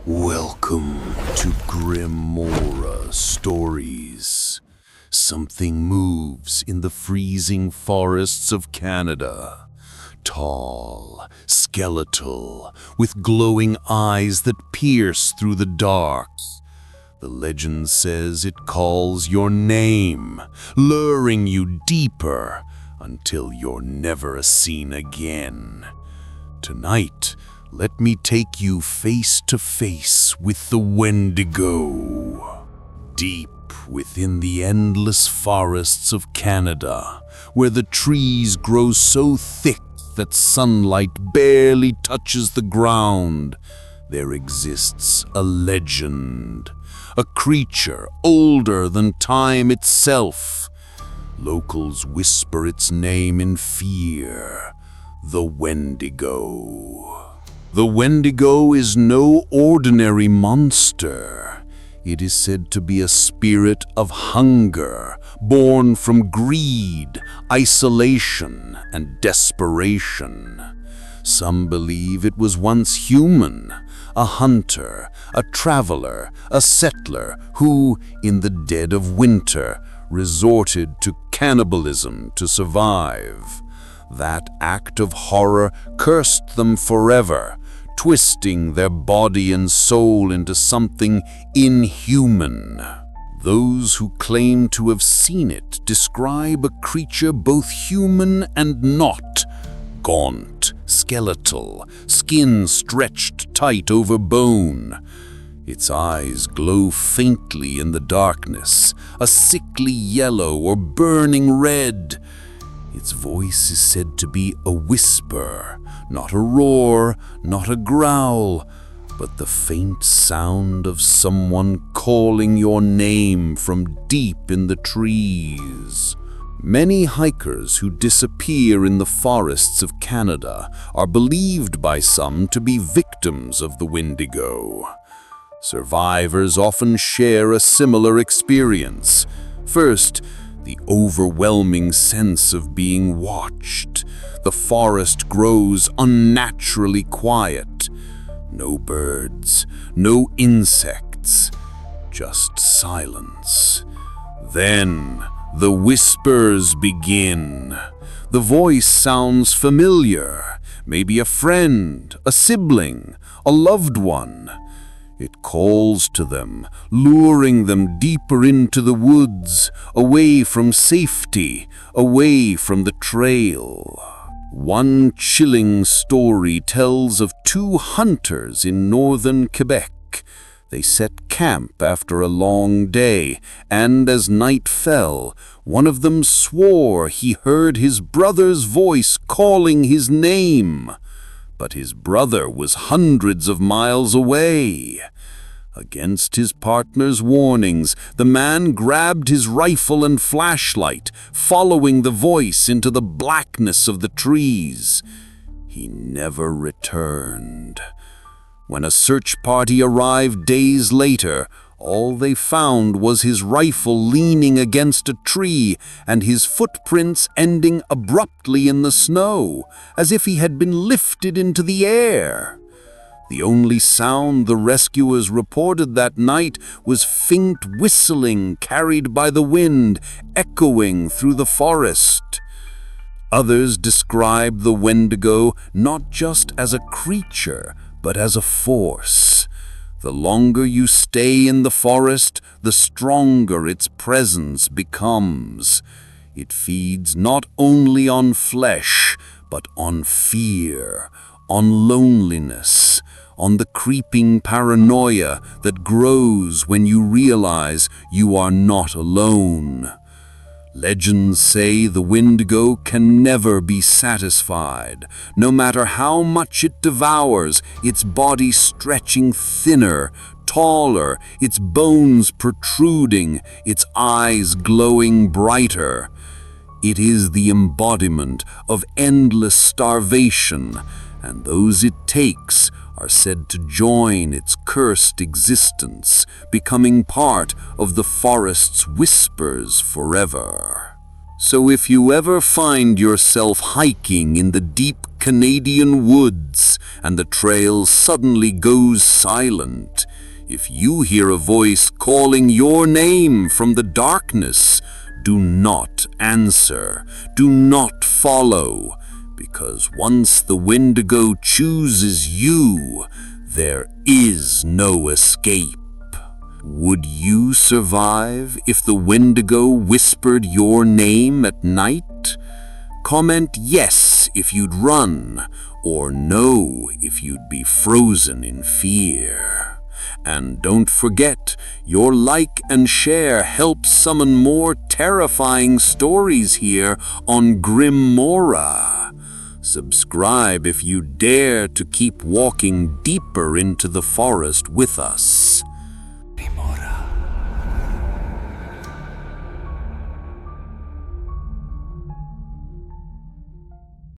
Welcome to Grimora Stories. Something moves in the freezing forests of Canada. Tall, skeletal, with glowing eyes that pierce through the dark. The legend says it calls your name, luring you deeper until you're never seen again. Tonight, let me take you face to face with the Wendigo. Deep within the endless forests of Canada, where the trees grow so thick that sunlight barely touches the ground, there exists a legend, a creature older than time itself. Locals whisper its name in fear, the Wendigo. The Wendigo is no ordinary monster. It is said to be a spirit of hunger, born from greed, isolation, and desperation. Some believe it was once human, a hunter, a traveler, a settler who, in the dead of winter, resorted to cannibalism to survive. That act of horror cursed them forever, twisting their body and soul into something inhuman. Those who claim to have seen it describe a creature both human and not. Gaunt, skeletal, skin stretched tight over bone. Its eyes glow faintly in the darkness, a sickly yellow or burning red. Its voice is said to be a whisper, not a roar, not a growl, but the faint sound of someone calling your name from deep in the trees. Many hikers who disappear in the forests of Canada are believed by some to be victims of the Wendigo. Survivors often share a similar experience. First, the overwhelming sense of being watched. The forest grows unnaturally quiet. No birds, no insects, just silence. Then the whispers begin. The voice sounds familiar, maybe a friend, a sibling, a loved one. It calls to them, luring them deeper into the woods, away from safety, away from the trail. One chilling story tells of two hunters in northern Quebec. They set camp after a long day, and as night fell, one of them swore he heard his brother's voice calling his name. But his brother was hundreds of miles away. Against his partner's warnings, the man grabbed his rifle and flashlight, following the voice into the blackness of the trees. He never returned. When a search party arrived days later, all they found was his rifle leaning against a tree and his footprints ending abruptly in the snow, as if he had been lifted into the air. The only sound the rescuers reported that night was faint whistling carried by the wind, echoing through the forest. Others described the Wendigo not just as a creature, but as a force. The longer you stay in the forest, the stronger its presence becomes. It feeds not only on flesh, but on fear, on loneliness, on the creeping paranoia that grows when you realize you are not alone. Legends say the Wendigo can never be satisfied. No matter how much it devours, its body stretching thinner, taller, its bones protruding, its eyes glowing brighter. It is the embodiment of endless starvation, and those it takes are said to join its cursed existence, becoming part of the forest's whispers forever. So if you ever find yourself hiking in the deep Canadian woods and the trail suddenly goes silent, if you hear a voice calling your name from the darkness, do not answer, do not follow, because once the Wendigo chooses you, there is no escape. Would you survive if the Wendigo whispered your name at night? Comment yes if you'd run, or no if you'd be frozen in fear. And don't forget, your like and share helps summon more terrifying stories here on Grimora. Subscribe if you dare to keep walking deeper into the forest with us.